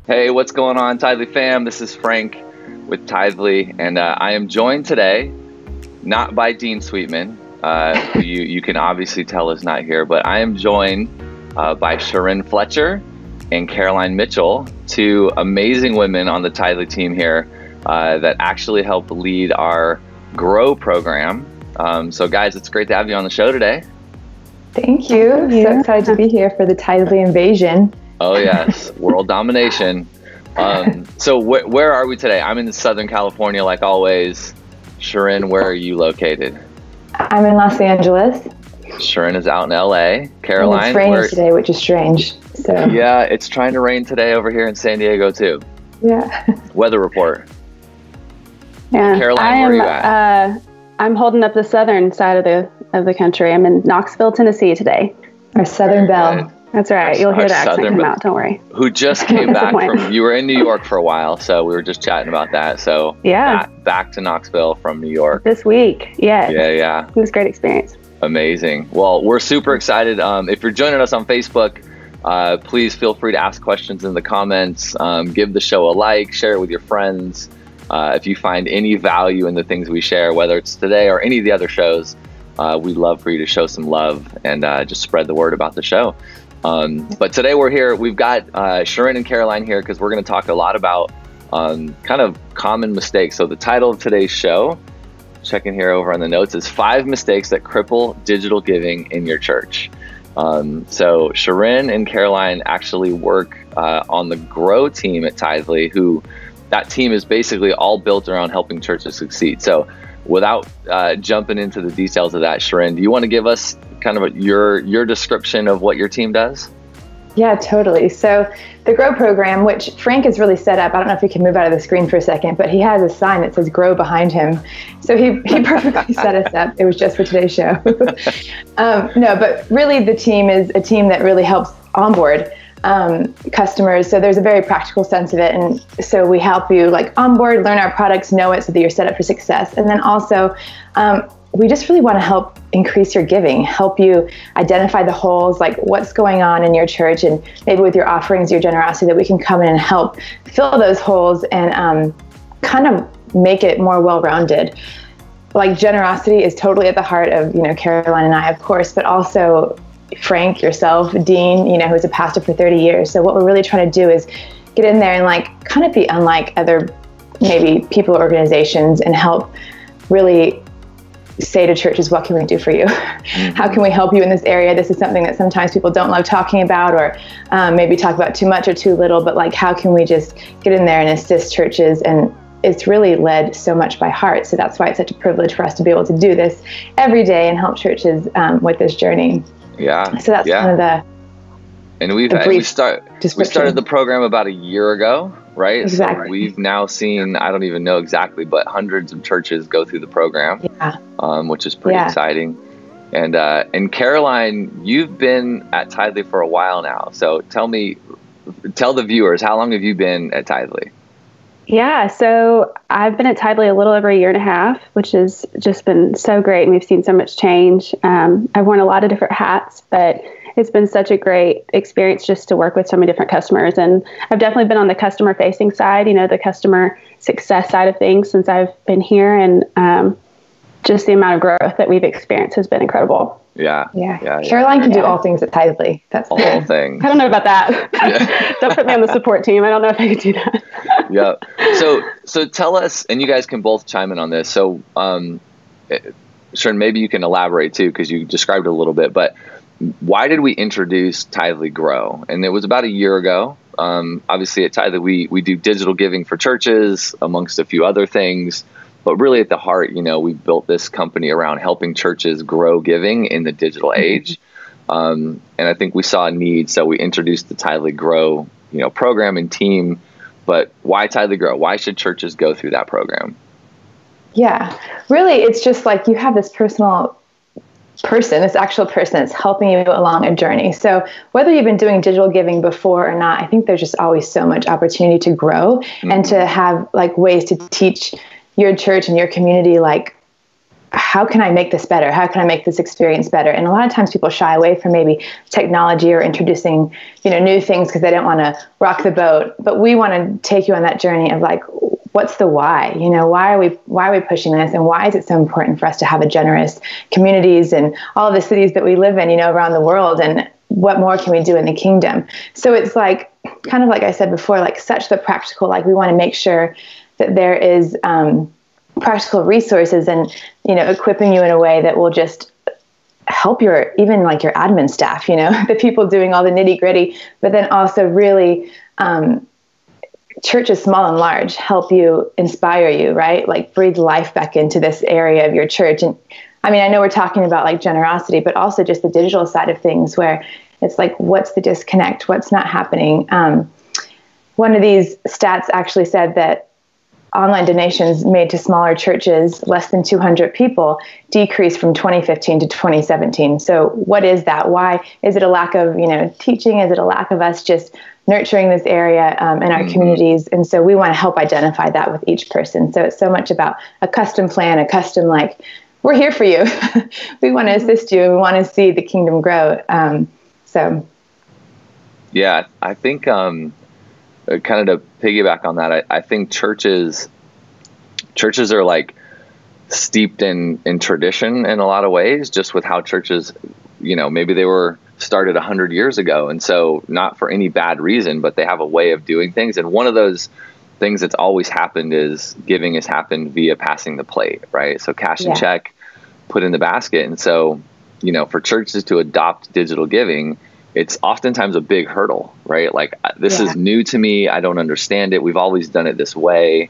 Hey, what's going on, Tithely fam? This is Frank with Tithely, and I am joined today, not by Dean Sweetman, who you can obviously tell is not here, but I am joined by Shirin Fletcher and Caroline Mitchell, two amazing women on the Tithely team here that actually help lead our Grow program. So guys, it's great to have you on the show today. Thank you. So excited to be here for the Tithely invasion. Oh yes, world domination. So where are we today? I'm in Southern California, like always. Shirin, where are you located? I'm in Los Angeles. Shirin is out in LA. Caroline, and it's raining today, which is strange. So yeah, it's trying to rain today over here in San Diego too. Yeah. Weather report. Yeah. Caroline, where are you at? I'm holding up the southern side of the country. I'm in Knoxville, Tennessee today. Our Southern Belle. That's right. You'll hear the accent come out. Don't worry. Who just came back from, you were in New York for a while, so we were just chatting about that. So yeah, back to Knoxville from New York. This week. Yeah. Yeah. It was a great experience. Amazing. Well, we're super excited. If you're joining us on Facebook, please feel free to ask questions in the comments. Give the show a like, share it with your friends. If you find any value in the things we share, whether it's today or any of the other shows, we'd love for you to show some love and just spread the word about the show. But today we're here, we've got Shirin and Caroline here because we're going to talk a lot about kind of common mistakes. So the title of today's show, checking here over on the notes, is 5 mistakes that cripple digital giving in your church. So Shirin and Caroline actually work on the Grow team at Tithely, who that team is basically all built around helping churches succeed. So without jumping into the details of that, Shirin, do you want to give us kind of your description of what your team does? Yeah, totally. So the Grow program, which Frank has really set up, I don't know if we can move out of the screen for a second, but he has a sign that says Grow behind him. So he perfectly set us up. It was just for today's show. No, but really the team is a team that really helps onboard customers. So there's a very practical sense of it. And so we help you like onboard, learn our products, know it so that you're set up for success. And then also, we just really want to help increase your giving, help you identify the holes, like what's going on in your church, and maybe with your offerings, your generosity, that we can come in and help fill those holes and kind of make it more well-rounded. Like generosity is totally at the heart of, Caroline and I, of course, but also Frank, yourself, Dean, who's a pastor for 30 years. So what we're really trying to do is get in there and like kind of be unlike other maybe people or organizations and help really say to churches, what can we do for you? How can we help you in this area? This is something that sometimes people don't love talking about, or maybe talk about too much or too little, but like, how can we just get in there and assist churches? And it's really led so much by heart. So that's why it's such a privilege for us to be able to do this every day and help churches with this journey. Yeah. So that's kind of the And we started the program about a year ago, right? Exactly. So we've now seen, I don't even know exactly, but hundreds of churches go through the program, which is pretty exciting. And Caroline, you've been at Tithely for a while now. So tell the viewers, how long have you been at Tithely? Yeah, so I've been at Tithely a little over a year and a half, which has just been so great. And we've seen so much change. I've worn a lot of different hats, but it's been such a great experience just to work with so many different customers. And I've definitely been on the customer facing side, the customer success side of things since I've been here. And just the amount of growth that we've experienced has been incredible. Yeah. Caroline can do all things at Tithely. That's all things. I don't know about that. Don't put me on the support team. I don't know if I could do that. Yeah. So tell us, and you guys can both chime in on this. So, Shirin, maybe you can elaborate too, because you described it a little bit, but why did we introduce Tithely Grow? And it was about a year ago. Obviously at Tithely, we do digital giving for churches amongst a few other things. But really at the heart, we built this company around helping churches grow giving in the digital age. And I think we saw a need, so we introduced the Tithely Grow, program and team. But why Tithely Grow? Why should churches go through that program? Yeah, really, it's just like you have this personal person, this actual person that's helping you along a journey. So whether you've been doing digital giving before or not, I think there's just always so much opportunity to grow and to have like ways to teach your church and your community like how can I make this better? How can I make this experience better? And a lot of times people shy away from maybe technology or introducing, new things because they don't want to rock the boat. But we want to take you on that journey of like, what's the why? Why are we pushing this? And why is it so important for us to have a generous communities and all of the cities that we live in, around the world? And what more can we do in the kingdom? So it's like, kind of like I said before, like such the practical, like we want to make sure that there is practical resources and, equipping you in a way that will just help even like your admin staff, the people doing all the nitty gritty, but then also really, churches small and large help you, inspire you, right? Like breathe life back into this area of your church. And I mean, I know we're talking about like generosity, but also just the digital side of things where it's like, what's the disconnect? What's not happening? One of these stats actually said that online donations made to smaller churches, less than 200 people, decreased from 2015 to 2017. So what is that? Why? Is it a lack of, teaching? Is it a lack of us just nurturing this area in our communities? And so we want to help identify that with each person. So it's so much about a custom plan, a custom, like, we're here for you. We want to assist you and we want to see the kingdom grow. Yeah, I think kind of to piggyback on that, I think churches are like steeped in tradition in a lot of ways, just with how churches, maybe they were started 100 years ago. And so not for any bad reason, but they have a way of doing things. And one of those things that's always happened is giving has happened via passing the plate, right? So cash and check, put in the basket. And so, for churches to adopt digital giving, it's oftentimes a big hurdle, right? Like, this is new to me. I don't understand it. We've always done it this way,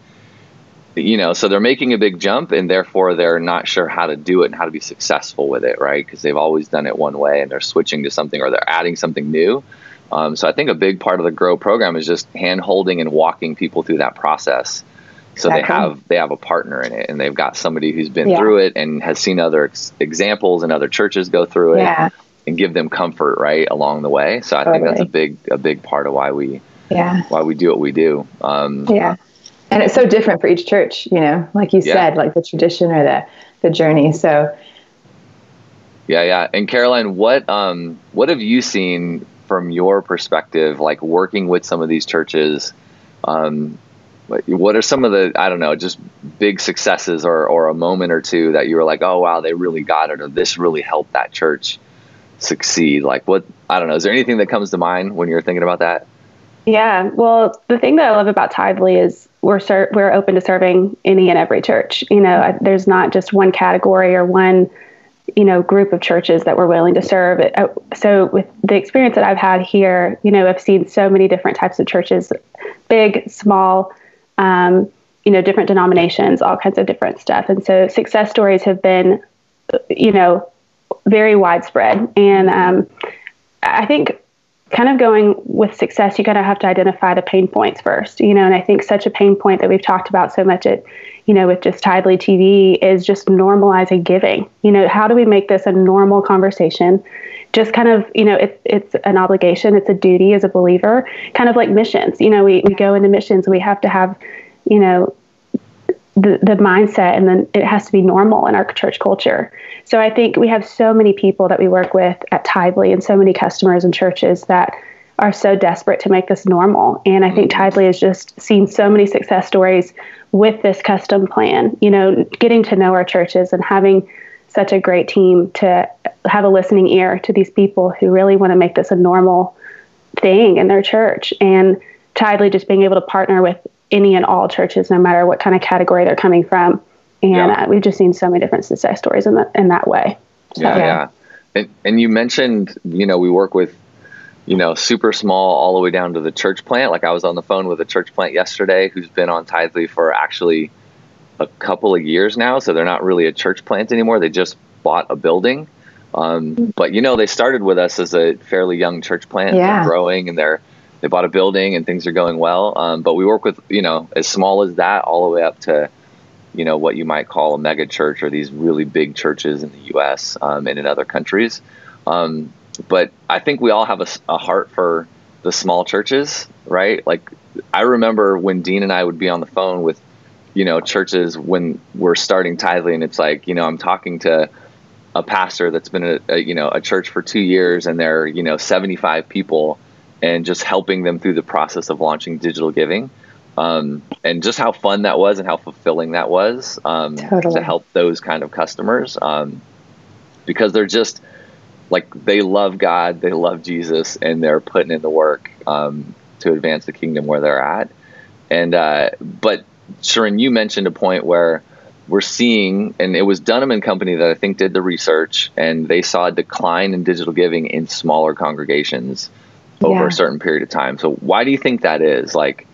so they're making a big jump and therefore they're not sure how to do it and how to be successful with it, right? Because they've always done it one way and they're switching to something or they're adding something new. So I think a big part of the Grow program is just hand holding and walking people through that process. So they have a partner in it and they've got somebody who's been through it and has seen other examples and other churches go through it. And give them comfort right along the way. So I think that's a big part of why we do what we do. And it's so different for each church, like you said, like the tradition or the journey. So And Caroline, what have you seen from your perspective, like working with some of these churches? What are some of the, I don't know, just big successes or a moment or two that you were like, oh wow, they really got it, or this really helped that church succeed? Like what, I don't know, is there anything that comes to mind when you're thinking about that? Yeah, well, the thing that I love about Tidely is we're open to serving any and every church. There's not just one category or one, group of churches that we're willing to serve. So with the experience that I've had here, I've seen so many different types of churches, big, small, different denominations, all kinds of different stuff. And so success stories have been, very widespread. And I think kind of going with success, you kind of have to identify the pain points first, and I think such a pain point that we've talked about so much at, with just Tidely TV is just normalizing giving. How do we make this a normal conversation? Just kind of, it's an obligation, it's a duty as a believer, kind of like missions. We go into missions, we have to have, the mindset, and then it has to be normal in our church culture. So I think we have so many people that we work with at Tidely and so many customers and churches that are so desperate to make this normal. And I think Tidely has just seen so many success stories with this custom plan, getting to know our churches and having such a great team to have a listening ear to these people who really want to make this a normal thing in their church. And Tidely just being able to partner with any and all churches, no matter what kind of category they're coming from. And we've just seen so many different success stories in that way. So, And you mentioned, we work with, super small all the way down to the church plant. Like I was on the phone with a church plant yesterday who's been on Tidely for actually a couple of years now. So they're not really a church plant anymore. They just bought a building. But, they started with us as a fairly young church plant. They're growing and they bought a building and things are going well. But we work with, as small as that all the way up to, what you might call a mega church or these really big churches in the U.S. And in other countries. But I think we all have a heart for the small churches, right? Like I remember when Dean and I would be on the phone with, churches when we're starting Tidely, and it's like, I'm talking to a pastor that's been a church for 2 years, and they're 75 people, and just helping them through the process of launching digital giving, and just how fun that was and how fulfilling that was, Totally. to help those kind of customers, because they're just like, they love God, they love Jesus, and they're putting in the work to advance the kingdom where they're at. And but Shirin, you mentioned a point where we're seeing, and it was Dunham and Company that I think did the research, and they saw a decline in digital giving in smaller congregations over a certain period of time. So why do you think that is? Like,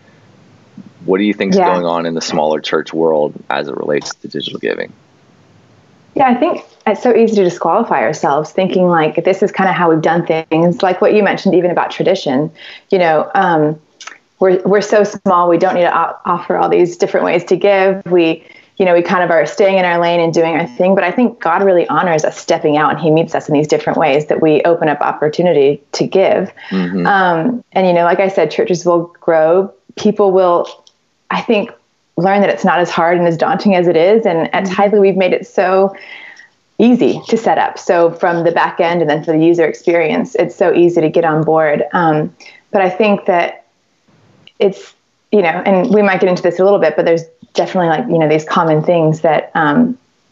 what do you think is going on in the smaller church world as it relates to digital giving? Yeah, I think it's so easy to disqualify ourselves, thinking like this is kind of how we've done things. Like what you mentioned, even about tradition. We're so small, we don't need to offer all these different ways to give. We kind of are staying in our lane and doing our thing. But I think God really honors us stepping out, and he meets us in these different ways that we open up opportunity to give. Mm-hmm. And, like I said, churches will grow. People will, I think, learn that it's not as hard and as daunting as it is. And at Tidely, we've made it so easy to set up. So from the back end and then for the user experience, it's so easy to get on board. But I think that it's, and we might get into this a little bit, but there's definitely like, these common things that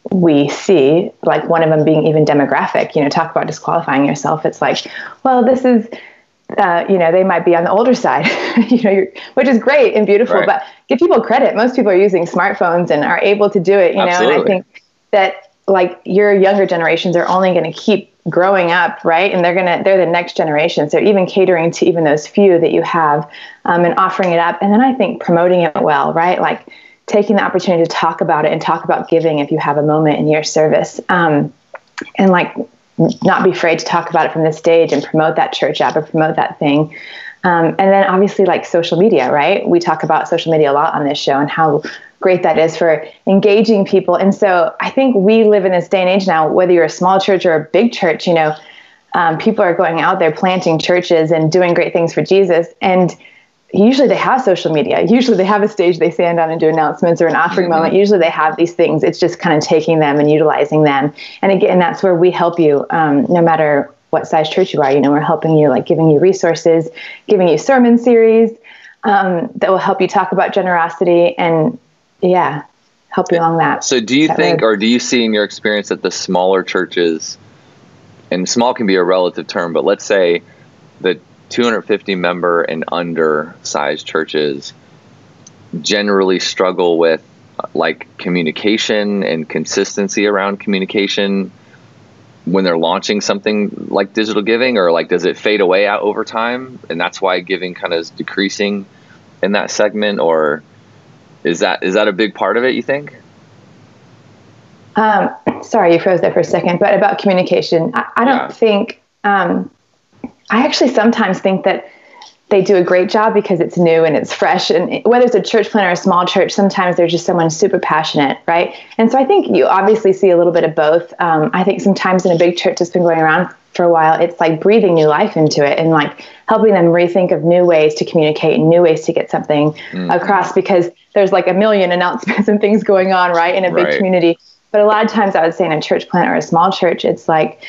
we see, like one of them being even demographic, talk about disqualifying yourself. It's like, well, this is, they might be on the older side, which is great and beautiful, right. But give people credit. Most people are using smartphones and are able to do it, Absolutely. And I think that like your younger generations are only going to keep growing up, right? And they're the next generation. So even catering to even those few that you have, and offering it up. And then I think promoting it well, right? Like taking the opportunity to talk about it and talk about giving if you have a moment in your service, and like not be afraid to talk about it from the stage and promote that church app or promote that thing. And then obviously like social media, right? We talk about social media a lot on this show and how great that is for engaging people. And so I think we live in this day and age now, whether you're a small church or a big church, people are going out there planting churches and doing great things for Jesus. And usually they have social media. Usually they have a stage they stand on and do announcements or an offering moment. Usually they have these things. It's just kind of taking them and utilizing them. And again, that's where we help you, no matter what size church you are. We're helping you, like giving you resources, giving you sermon series that will help you talk about generosity and, help you along that. So do you think, or do you see in your experience that the smaller churches, and small can be a relative term, but let's say the 250 member and under sized churches generally struggle with like communication and consistency around communication when they're launching something like digital giving, or like does it fade away out over time and that's why giving kind of is decreasing in that segment? Or is that a big part of it, you think? Sorry, you froze there for a second, but about communication, I don't think, I actually sometimes think that they do a great job because it's new and it's fresh. And whether it's a church plant or a small church, sometimes there's just someone super passionate, right? And so I think you obviously see a little bit of both. I think sometimes in a big church that's been going around for a while, it's like breathing new life into it and like helping them rethink of new ways to communicate and new ways to get something across, because there's like a million announcements and things going on, right, in a big community. But a lot of times I would say in a church plant or a small church, it's like,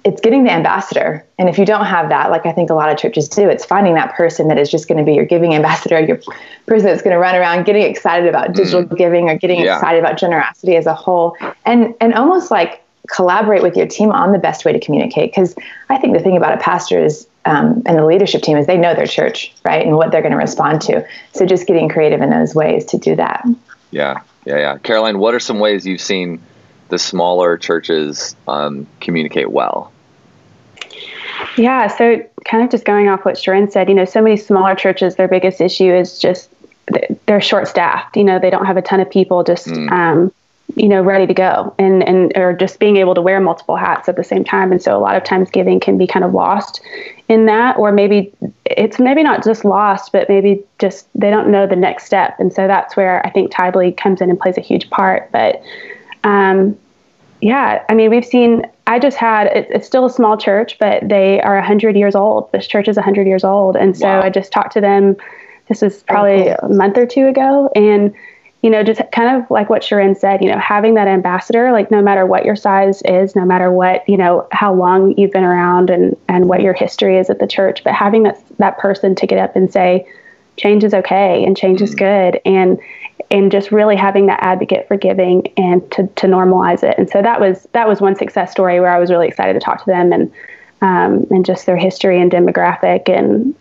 it's getting the ambassador. And if you don't have that, like I think a lot of churches do, it's finding that person that is just going to be your giving ambassador, your person that's going to run around getting excited about digital giving or getting excited about generosity as a whole, and almost like collaborate with your team on the best way to communicate. Because I think the thing about a pastor is, and the leadership team is they know their church, right? And what they're going to respond to. So just getting creative in those ways to do that. Yeah. Caroline, what are some ways you've seen the smaller churches communicate well? Yeah, so kind of just going off what Shirin said, so many smaller churches, their biggest issue is just they're short-staffed. They don't have a ton of people just, ready to go and or just being able to wear multiple hats at the same time. And so a lot of times giving can be kind of lost in that, or maybe it's maybe not just lost, but maybe just they don't know the next step. And so that's where I think Tidely comes in and plays a huge part. But we've seen, it's still a small church, but they are 100 years old. This church is 100 years old. And so I just talked to them, this was probably a month or two ago. And just kind of like what Shirin said, having that ambassador, like no matter what your size is, no matter what, how long you've been around and what your history is at the church, but having that person to get up and say, change is okay and change is good. And just really having that advocate for giving and to normalize it. And so that was one success story where I was really excited to talk to them and just their history and demographic. And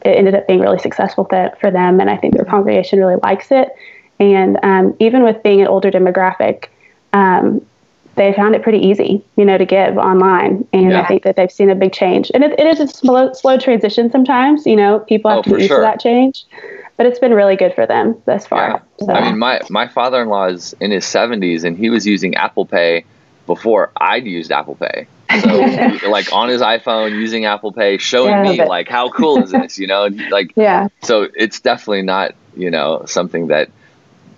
it ended up being really successful for them. And I think their congregation really likes it. And even with being an older demographic, they found it pretty easy, to give online. And I think that they've seen a big change. And it is a slow transition sometimes, people have to get used to that change. But it's been really good for them thus far. Yeah. So. I mean, my father-in-law is in his 70s, and he was using Apple Pay before I'd used Apple Pay. So like on his iPhone using Apple Pay, showing me like, how cool is this, So it's definitely not, something that,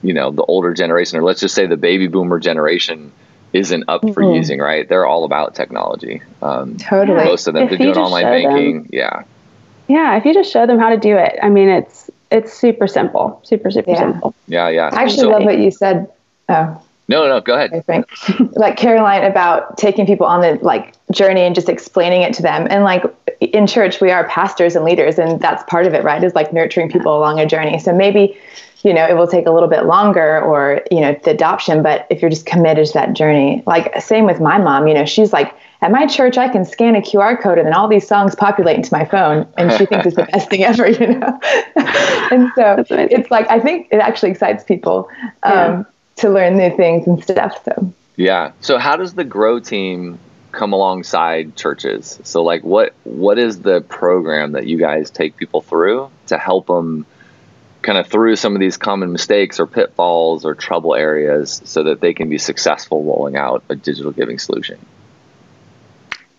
the older generation, or let's just say the baby boomer generation, isn't up for using, right? They're all about technology. Totally. Most of them, they're doing online banking. Yeah, if you just show them how to do it, I mean, it's super simple, super simple. Yeah. I actually love what you said. Oh. No, go ahead. Like Caroline, about taking people on the journey and just explaining it to them. And in church, we are pastors and leaders, and that's part of it, right? Is nurturing people along a journey. So maybe, it will take a little bit longer or, the adoption, but if you're just committed to that journey, same with my mom, she's like, at my church, I can scan a QR code and then all these songs populate into my phone. And she thinks it's the best thing ever, And so it's I think it actually excites people to learn new things and stuff. So yeah. So how does the Grow team come alongside churches? So what is the program that you guys take people through to help them kind of through some of these common mistakes or pitfalls or trouble areas so that they can be successful rolling out a digital giving solution?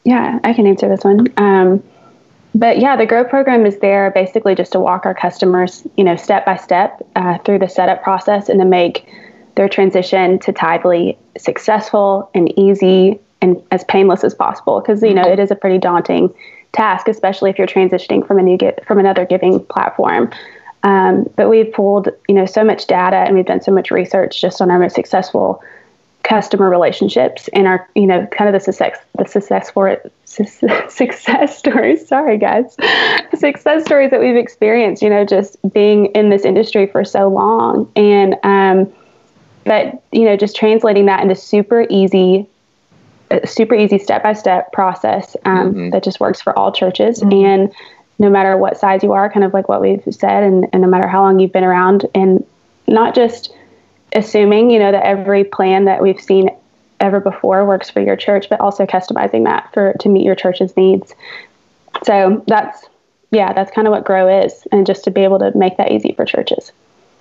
Yeah, I can answer this one. But yeah, the Grow program is there basically just to walk our customers, step by step through the setup process and to make their transition to Tidely successful and easy and as painless as possible. Because, it is a pretty daunting task, especially if you're transitioning from another giving platform. But we've pulled, so much data and we've done so much research just on our most successful customer relationships and our, kind of the success stories. Sorry, guys. Success stories that we've experienced, just being in this industry for so long. And, but, just translating that into super easy step-by-step process that just works for all churches. And no matter what size you are, kind of like what we've said, and no matter how long you've been around, and not just assuming, that every plan that we've seen ever before works for your church, but also customizing that to meet your church's needs. So that's kind of what Grow is, and just to be able to make that easy for churches.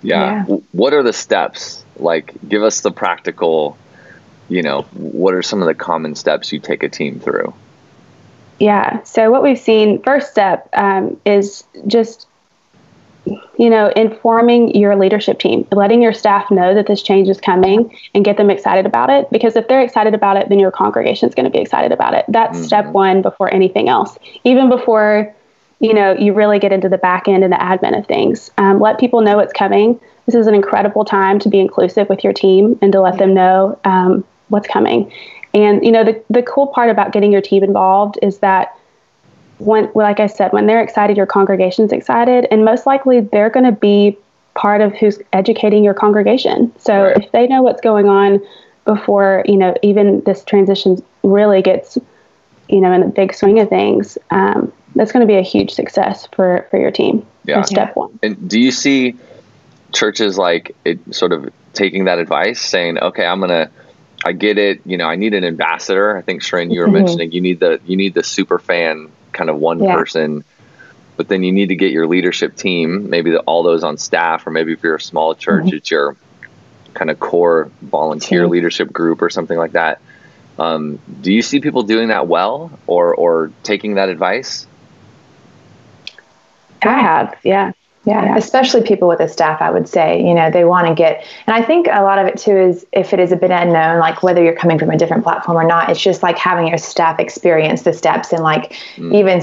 Yeah. What are the steps? Give us the practical, what are some of the common steps you take a team through? Yeah. So what we've seen, first step is just, informing your leadership team, letting your staff know that this change is coming and get them excited about it. Because if they're excited about it, then your congregation is going to be excited about it. That's step one before anything else. Even before, you really get into the back end and the admin of things. Let people know it's coming. This is an incredible time to be inclusive with your team and to let them know what's coming. And, the cool part about getting your team involved is that like I said, when they're excited, your congregation's excited, and most likely they're going to be part of who's educating your congregation. So if they know what's going on before, even this transition really gets, in the big swing of things, that's going to be a huge success for your team. Yeah. Step one. And do you see churches sort of taking that advice, saying, okay, I get it. I need an ambassador. I think Shirin, you were mentioning you need the super fan kind of one person, but then you need to get your leadership team, maybe all those on staff, or maybe if you're a small church, it's your kind of core volunteer leadership group or something like that. Do you see people doing that well or taking that advice? I have, yeah. Yeah, especially people with a staff, I would say, they want to get, and I think a lot of it too is if it is a bit unknown, like whether you're coming from a different platform or not, it's just like having your staff experience the steps and like even,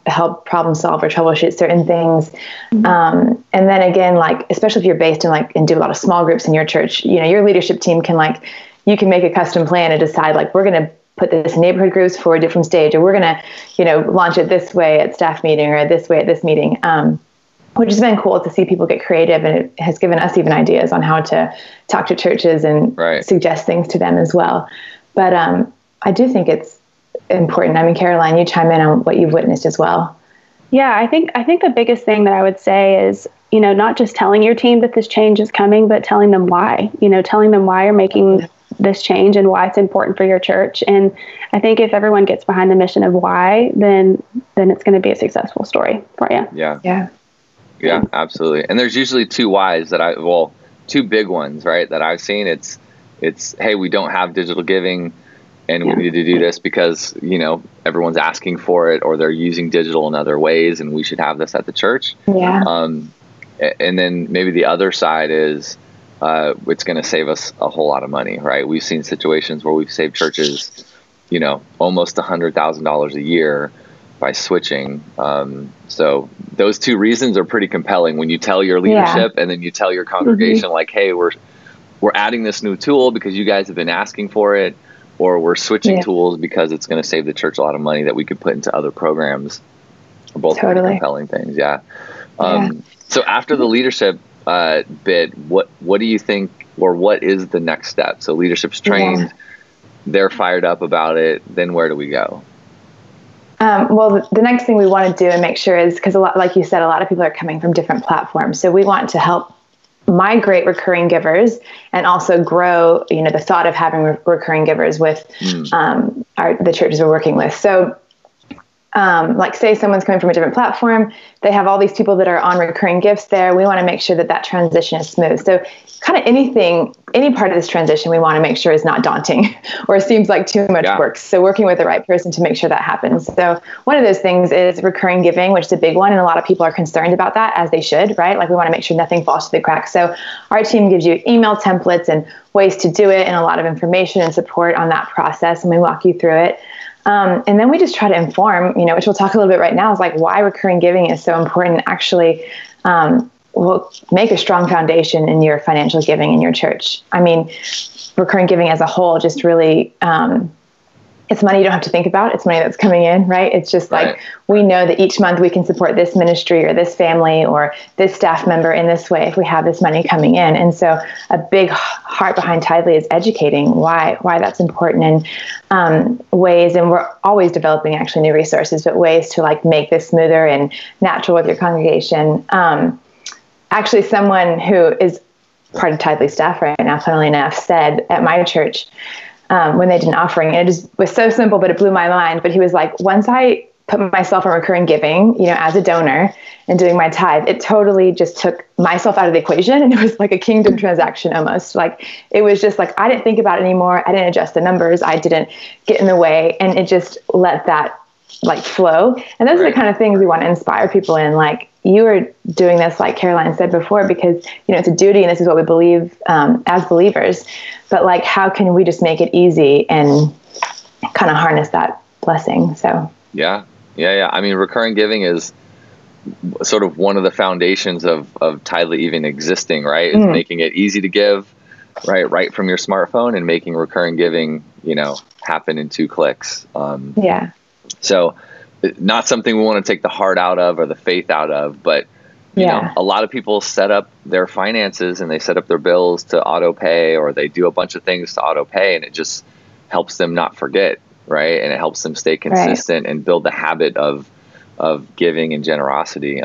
help problem solve or troubleshoot certain things. And then again, like, especially if you're based in and do a lot of small groups in your church, your leadership team can you can make a custom plan and decide we're going to put this in neighborhood groups for a different stage, or we're going to, launch it this way at staff meeting or this way at this meeting. Which has been cool to see people get creative, and it has given us even ideas on how to talk to churches and suggest things to them as well. But I do think it's important. I mean, Caroline, you chime in on what you've witnessed as well. Yeah, I think the biggest thing that I would say is, not just telling your team that this change is coming, but telling them why. Telling them why you're making this change and why it's important for your church. And I think if everyone gets behind the mission of why, then it's going to be a successful story for you. Yeah, absolutely. And there's usually two whys two big ones, right, that I've seen. It's hey, we don't have digital giving and we need to do this because, everyone's asking for it, or they're using digital in other ways and we should have this at the church. Yeah. And then maybe the other side is it's going to save us a whole lot of money, right? We've seen situations where we've saved churches, almost $100,000 a year by switching. So those two reasons are pretty compelling when you tell your leadership and then you tell your congregation hey, we're adding this new tool because you guys have been asking for it, or we're switching tools because it's going to save the church a lot of money that we could put into other programs. Are both pretty compelling things. So after the leadership bit, what do you think, or what is the next step? So leadership's trained, they're fired up about it. Then where do we go? Well, the next thing we want to do and make sure is, because like you said, a lot of people are coming from different platforms. So we want to help migrate recurring givers and also grow, the thought of having recurring givers with the churches we're working with. So say someone's coming from a different platform, they have all these people that are on recurring gifts there. We want to make sure that transition is smooth. So kind of any part of this transition, we want to make sure is not daunting or seems like too much work. So working with the right person to make sure that happens. So one of those things is recurring giving, which is a big one. And a lot of people are concerned about that, as they should, right? We want to make sure nothing falls through the cracks. So our team gives you email templates and ways to do it and a lot of information and support on that process. And we walk you through it. And then we just try to inform, which we'll talk a little bit right now, is why recurring giving is so important. Actually, will make a strong foundation in your financial giving in your church. I mean, recurring giving as a whole just really, it's money you don't have to think about. It's money that's coming in, right? It's just we know that each month we can support this ministry or this family or this staff member in this way if we have this money coming in. And so a big heart behind Tidely is educating why that's important, and ways, and we're always developing actually new resources, but ways to make this smoother and natural with your congregation. Actually, someone who is part of Tidely staff right now, funnily enough, said at my church, when they did an offering, and it just was so simple, but it blew my mind. But he was like, once I put myself on recurring giving, as a donor and doing my tithe, it totally just took myself out of the equation. And it was like a kingdom transaction almost. It was just I didn't think about it anymore. I didn't adjust the numbers. I didn't get in the way. And it just let that flow. And those are the kind of things we want to inspire people in. You are doing this, like Caroline said before, because, it's a duty and this is what we believe as believers. But how can we just make it easy and kind of harness that blessing? So, Yeah. I mean, recurring giving is sort of one of the foundations of Tidely even existing, right? Is making it easy to give, right from your smartphone, and making recurring giving, happen in 2 clicks. So not something we want to take the heart out of or the faith out of, but you know, a lot of people set up their finances and they set up their bills to auto pay, or they do a bunch of things to auto pay, and it just helps them not forget, right? And it helps them stay consistent and build the habit of giving and generosity.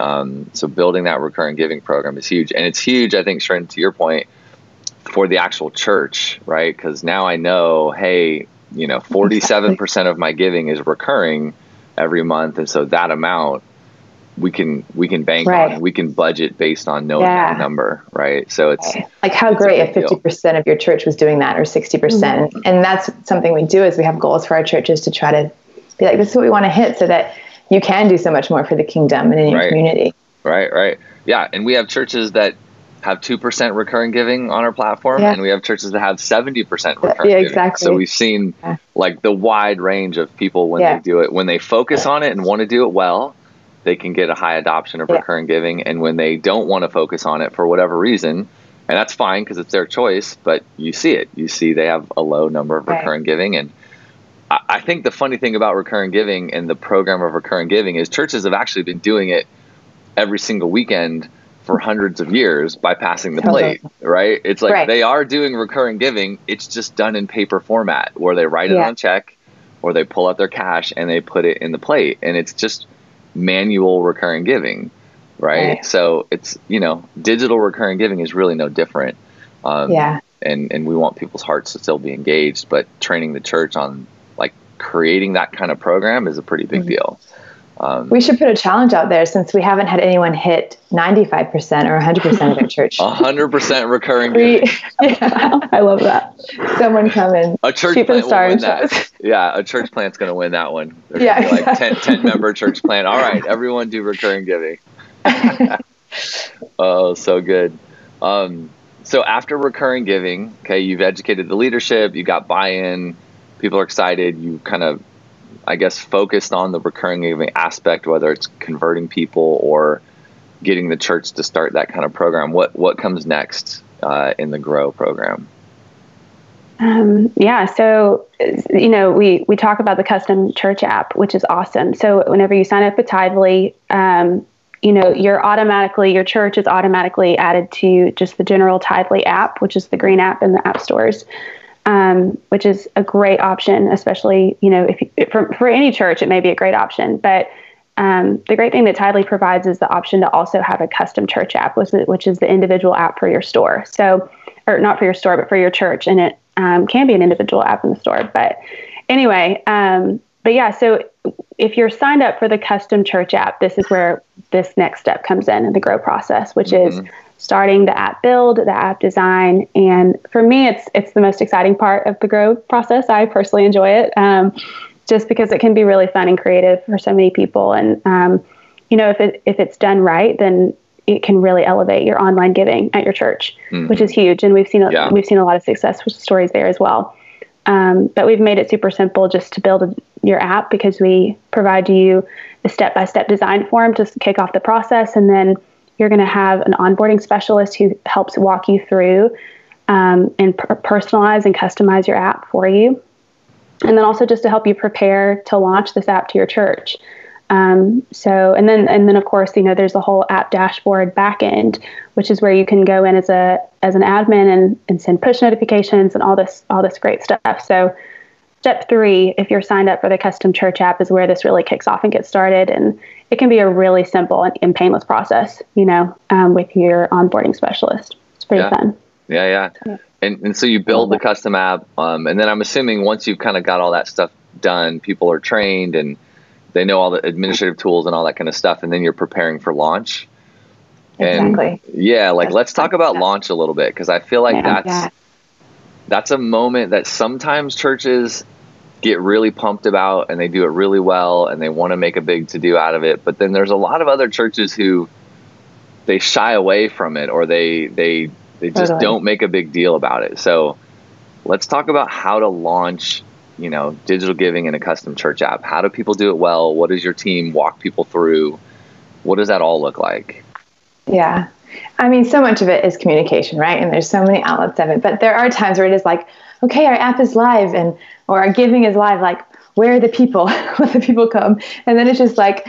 So building that recurring giving program is huge. And it's huge, I think, Shirin, to your point, for the actual church, right? Because now I know, hey, 47% of my giving is recurring every month. And so that amount we can bank on, we can budget based on knowing that number, right? So it's how great if 50% of your church was doing that, or 60%. And that's something we do, is we have goals for our churches to try to be this is what we want to hit, so that you can do so much more for the kingdom and in your community. Right. Yeah. And we have churches that have 2% recurring giving on our platform, and we have churches that have 70% recurring giving. Exactly. So we've seen like the wide range of people when they do it. When they focus on it and want to do it well, they can get a high adoption of recurring giving. And when they don't want to focus on it for whatever reason, and that's fine because it's their choice, but you see it. You see they have a low number of recurring giving. And I think the funny thing about recurring giving and the program of recurring giving is churches have actually been doing it every single weekend for hundreds of years by passing the plate, right? It's like they are doing recurring giving. It's just done in paper format where they write it on a check or they pull out their cash and they put it in the plate, and it's just manual recurring giving, right? So it's, digital recurring giving is really no different. And we want people's hearts to still be engaged, but training the church on like creating that kind of program is a pretty big deal. We should put a challenge out there since we haven't had anyone hit 95% or 100% of their church. 100% recurring giving. I love that. Someone come in. A church plant will win that. Yeah, a church plant's going to win that one. There's like 10-member church plant. All right, everyone do recurring giving. Oh, so good. So after recurring giving, okay, you've educated the leadership, you got buy-in, people are excited, you kind of, I guess, focused on the recurring giving aspect, whether it's converting people or getting the church to start that kind of program. What comes next in the Grow program? So, we talk about the custom church app, which is awesome. So whenever you sign up with Tithely, your church is automatically added to just the general Tithely app, which is the green app in the app stores. Which is a great option, especially, for any church, it may be a great option. But the great thing that Tithely provides is the option to also have a custom church app, which is the individual app for your store. So, or not for your store, but for your church. And it can be an individual app in the store. But anyway, so if you're signed up for the custom church app, this is where this next step comes in the Grow process, which is starting the app build, the app design. And for me, it's the most exciting part of the Grow process. I personally enjoy it just because it can be really fun and creative for so many people. And, if it's done right, then it can really elevate your online giving at your church, which is huge. And we've seen a lot of success stories there as well. But we've made it super simple just to build your app because we provide you the step-by-step design form to kick off the process. And then you're going to have an onboarding specialist who helps walk you through and personalize and customize your app for you. And then also just to help you prepare to launch this app to your church. And then of course, there's the whole app dashboard backend, which is where you can go in as an admin and send push notifications and all this great stuff. So step 3, if you're signed up for the custom church app, is where this really kicks off and gets started. And it can be a really simple and painless process, with your onboarding specialist. It's pretty fun. Yeah. And so you build the custom app. And then I'm assuming once you've kind of got all that stuff done, people are trained and they know all the administrative tools and all that kind of stuff. And then you're preparing for launch. Exactly. And let's talk about launch a little bit, because I feel like that's a moment that sometimes churches get really pumped about and they do it really well and they want to make a big to-do out of it. But then there's a lot of other churches who they shy away from it, or they just don't make a big deal about it. So let's talk about how to launch, digital giving in a custom church app. How do people do it well? What does your team walk people through? What does that all look like? Yeah. I mean, so much of it is communication, right? And there's so many outlets of it, but there are times where it is like, okay, our app is live or our giving is live. Like, where are the people? Let the people come. And then it's just like,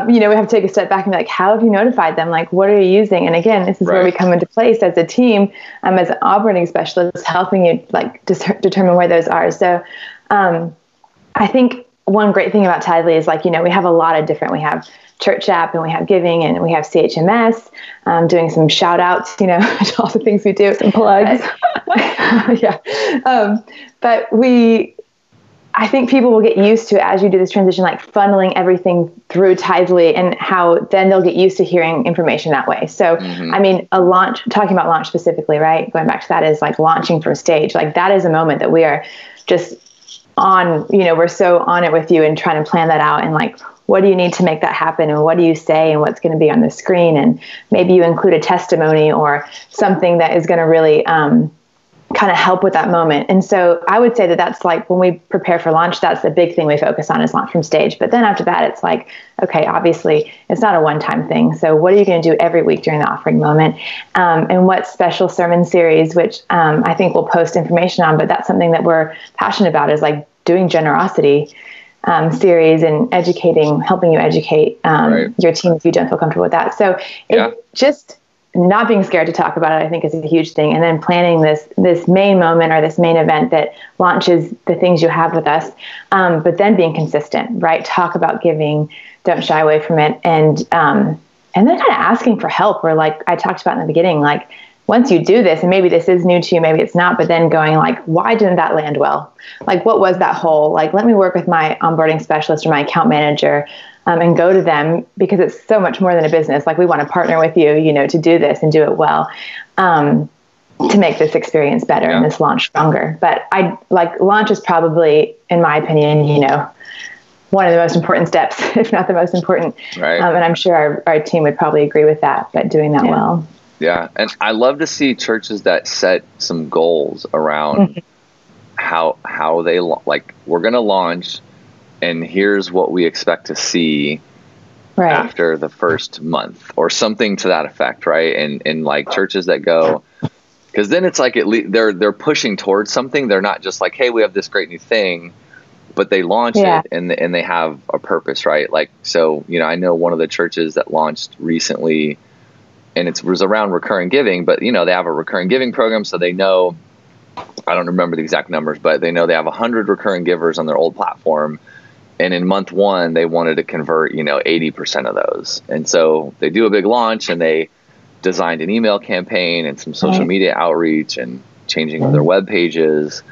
we have to take a step back and be like, how have you notified them? Like, what are you using? And again, this is where we come into place as a team, as an onboarding specialist, helping you like determine where those are. So I think one great thing about Tithely is like, we have a lot of different, we have church app and we have giving and we have CHMS, doing some shout outs, to all the things we do. Some plugs. But I think people will get used to, as you do this transition, like funneling everything through Tithely, and how then they'll get used to hearing information that way. So, I mean, talking about launch specifically, right? Going back to that is like launching from stage. Like that is a moment that we are just on, we're so on it with you and trying to plan that out and like what do you need to make that happen? And what do you say? And what's going to be on the screen? And maybe you include a testimony or something that is going to really kind of help with that moment. And so I would say that that's like when we prepare for launch, that's the big thing we focus on is launch from stage. But then after that, it's like, okay, obviously it's not a one-time thing. So what are you going to do every week during the offering moment? And what special sermon series, which I think we'll post information on, but that's something that we're passionate about is like doing generosity series and helping you educate your team if you don't feel comfortable with that. So just not being scared to talk about it, I think, is a huge thing. And then planning this main moment or this main event that launches the things you have with us, but then being consistent, right? Talk about giving, don't shy away from it. And then kind of asking for help, or like I talked about in the beginning, like once you do this, and maybe this is new to you, maybe it's not, but then going like, why didn't that land well? Like, what was that hole? Like, let me work with my onboarding specialist or my account manager and go to them, because it's so much more than a business. Like, we want to partner with you, to do this and do it well, to make this experience better and this launch stronger. But launch is probably, in my opinion, one of the most important steps, if not the most important. Right. And I'm sure our team would probably agree with that, but doing that well. Yeah. And I love to see churches that set some goals around how they we're going to launch, and here's what we expect to see after the first month, or something to that effect. Right. And like churches that go, because then it's like they're pushing towards something. They're not just like, hey, we have this great new thing, but they launch it and they have a purpose. Right. Like, so, I know one of the churches that launched recently, and it was around recurring giving, but they have a recurring giving program. So they know, I don't remember the exact numbers, but they know they have 100 recurring givers on their old platform. And in month 1, they wanted to convert, 80% of those. And so they do a big launch, and they designed an email campaign and some social media outreach and changing of their web pages.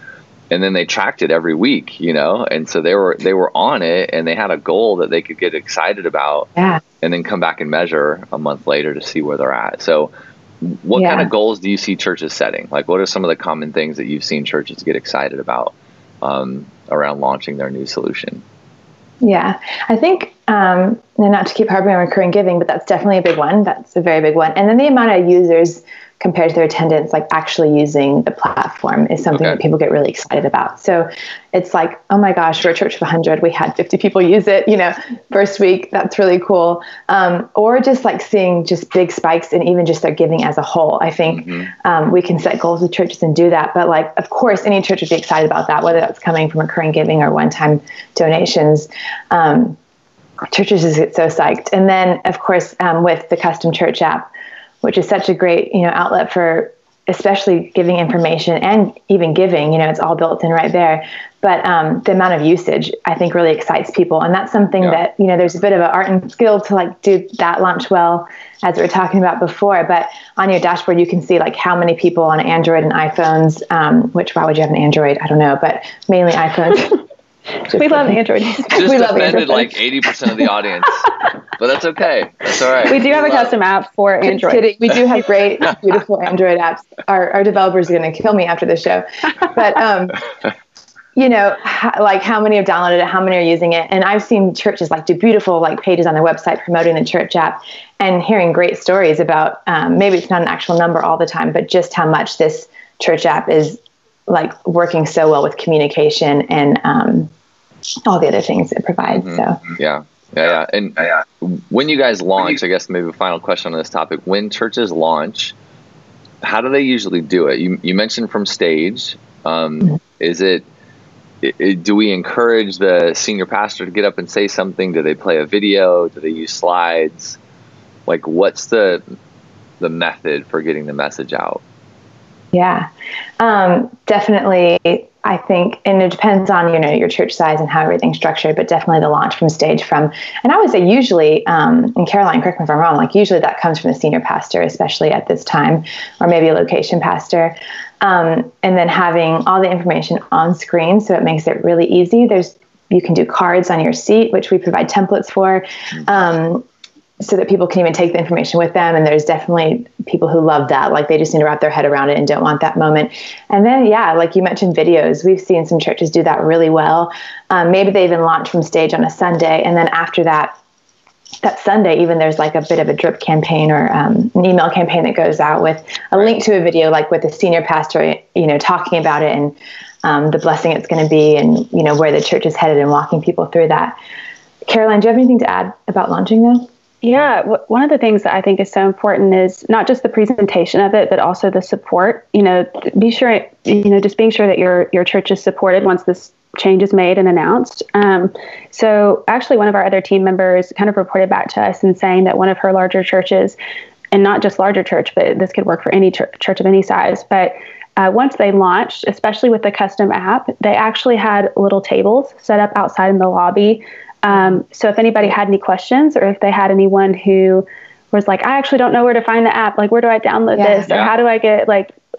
And then they tracked it every week, and so they were on it, and they had a goal that they could get excited about and then come back and measure a month later to see where they're at. So what kind of goals do you see churches setting? Like, what are some of the common things that you've seen churches get excited about around launching their new solution? Yeah, I think, and not to keep harping on recurring giving, but that's definitely a big one. That's a very big one. And then the amount of users compared to their attendance, like actually using the platform, is something that people get really excited about. So it's like, oh my gosh, we're a church of 100. We had 50 people use it, first week. That's really cool. Or just like seeing just big spikes in even just their giving as a whole. I think we can set goals with churches and do that. But like, of course, any church would be excited about that, whether that's coming from recurring giving or one-time donations. Churches just get so psyched. And then, of course, with the custom church app, which is such a great, outlet for especially giving information and even giving, it's all built in right there. But the amount of usage, I think, really excites people. And that's something that, there's a bit of an art and skill to like do that launch well, as we were talking about before. But on your dashboard, you can see like how many people on Android and iPhones, which, why would you have an Android? I don't know, but mainly iPhones. We love Android. Just offended like 80% of the audience, but that's okay. That's all right. We do have a custom app for Android. Just kidding. We do have great, beautiful Android apps. Our developers are going to kill me after the show. But, like how many have downloaded it, how many are using it. And I've seen churches like do beautiful like pages on their website promoting the church app, and hearing great stories about maybe it's not an actual number all the time, but just how much this church app is like working so well with communication and all the other things it provides. So yeah. And when you guys launch, I guess maybe a final question on this topic, when churches launch, how do they usually do it? You mentioned from stage. Is it, do we encourage the senior pastor to get up and say something? Do they play a video? Do they use slides? Like, what's the method for getting the message out? Yeah, definitely. I think, and it depends on, your church size and how everything's structured, but definitely the launch from stage and I would say usually, and Caroline, correct me if I'm wrong, like usually that comes from the senior pastor, especially at this time, or maybe a location pastor. And then having all the information on screen. So it makes it really easy. You can do cards on your seat, which we provide templates for. so that people can even take the information with them. And there's definitely people who love that. Like they just need to wrap their head around it and don't want that moment. And then, yeah, like you mentioned videos, we've seen some churches do that really well. Maybe they even launch from stage on a Sunday. And then after that Sunday, even there's like a bit of a drip campaign or an email campaign that goes out with a link to a video, like with the senior pastor, talking about it and the blessing it's going to be and, where the church is headed and walking people through that. Caroline, do you have anything to add about launching though? Yeah, one of the things that I think is so important is not just the presentation of it, but also the support. Be sure, just being sure that your church is supported once this change is made and announced. So actually, one of our other team members kind of reported back to us and saying that one of her larger churches, and not just larger church, but this could work for any church of any size, but once they launched, especially with the custom app, they actually had little tables set up outside in the lobby. So if anybody had any questions or if they had anyone who was like, I actually don't know where to find the app, like, where do I download this? Or how do I get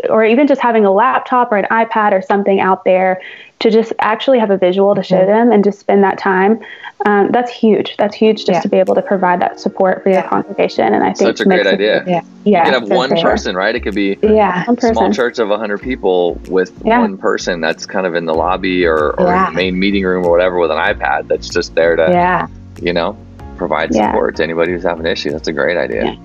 or even just having a laptop or an iPad or something out there to just actually have a visual to show them and just spend that time. That's huge. That's huge just to be able to provide that support for your congregation. And I think such a great idea. You can have one person, right? It could be a small church of 100 people with one person that's kind of in the lobby or in the main meeting room or whatever with an iPad that's just there to, provide support to anybody who's having an issue. That's a great idea. Yeah.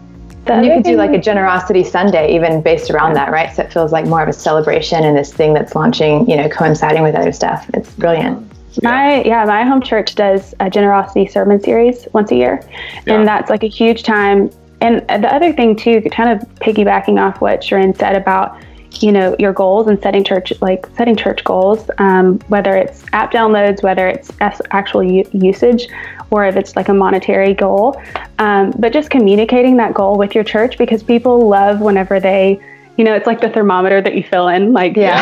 And you could do like a generosity Sunday even based around that, right? So it feels like more of a celebration and this thing that's launching, coinciding with other stuff. It's brilliant. My home church does a generosity sermon series once a year. And that's like a huge time. And the other thing too, kind of piggybacking off what Shirin said about, your goals and setting church goals, whether it's app downloads, whether it's actual usage, or if it's like a monetary goal, but just communicating that goal with your church, because people love whenever they, it's like the thermometer that you fill in,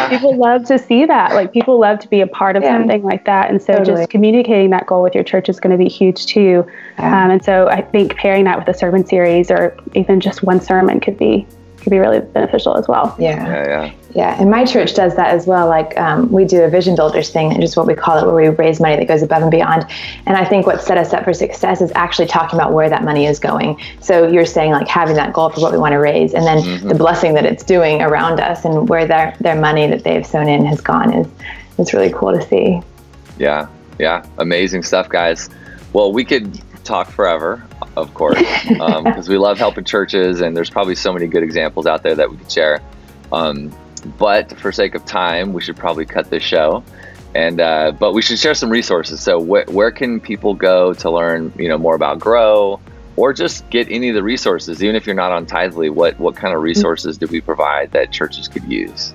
people love to see that, like people love to be a part of something like that. And so just communicating that goal with your church is going to be huge too. And so I think pairing that with a sermon series or even just one sermon could be really beneficial as well. Yeah. And my church does that as well. Like we do a vision builders thing, and just what we call it, where we raise money that goes above and beyond. And I think what set us up for success is actually talking about where that money is going. So you're saying like having that goal for what we want to raise, and then the blessing that it's doing around us and where their money that they've sown in has gone is really cool to see. Yeah. Amazing stuff, guys. Well, we could talk forever, of course, because we love helping churches, and there's probably so many good examples out there that we could share. But for sake of time, we should probably cut this show, and but we should share some resources. So where can people go to learn, more about Grow, or just get any of the resources, even if you're not on Tithely? What kind of resources do we provide that churches could use?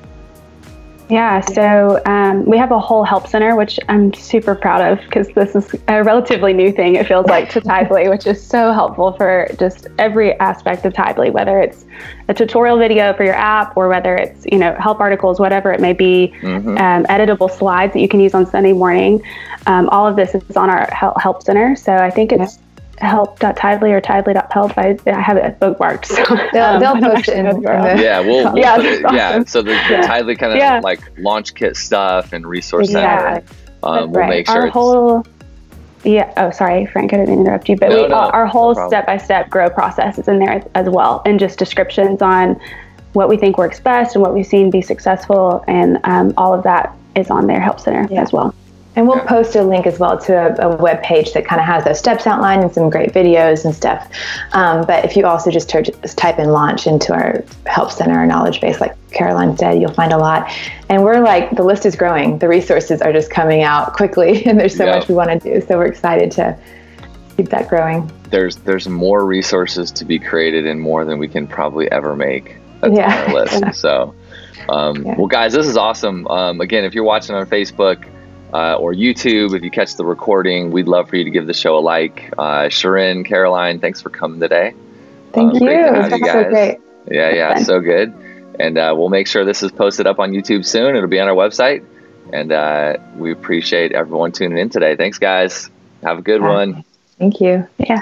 Yeah, so we have a whole help center, which I'm super proud of, because this is a relatively new thing, it feels like, to Tithely, which is so helpful for just every aspect of Tithely, whether it's a tutorial video for your app or whether it's, help articles, whatever it may be, editable slides that you can use on Sunday morning. All of this is on our help center. So I think it's help.tithely or tithely.help. I have it bookmarked. So, they'll post it in the awesome. So the Tithely kind of like launch kit stuff and resource center. We'll make sure sorry, Frank, I didn't interrupt you, but our whole step-by-step Grow process is in there as well, and just descriptions on what we think works best and what we've seen be successful, and all of that is on their help center as well. And we'll post a link as well to a web page that kind of has those steps outlined and some great videos and stuff. But if you also just type in launch into our help center, our knowledge base, like Caroline said, you'll find a lot. And we're like, the list is growing. The resources are just coming out quickly, and there's so much we want to do. So we're excited to keep that growing. There's more resources to be created, and more than we can probably ever make. That's on our list. So, well, guys, this is awesome. Again, if you're watching on Facebook, or YouTube, if you catch the recording, we'd love for you to give the show a like. Shirin, Caroline, thanks for coming today. Thank you. Great to have you guys. So great. Yeah, so good. And we'll make sure this is posted up on YouTube soon. It'll be on our website. And we appreciate everyone tuning in today. Thanks, guys. Have a good one. Thank you. Yeah.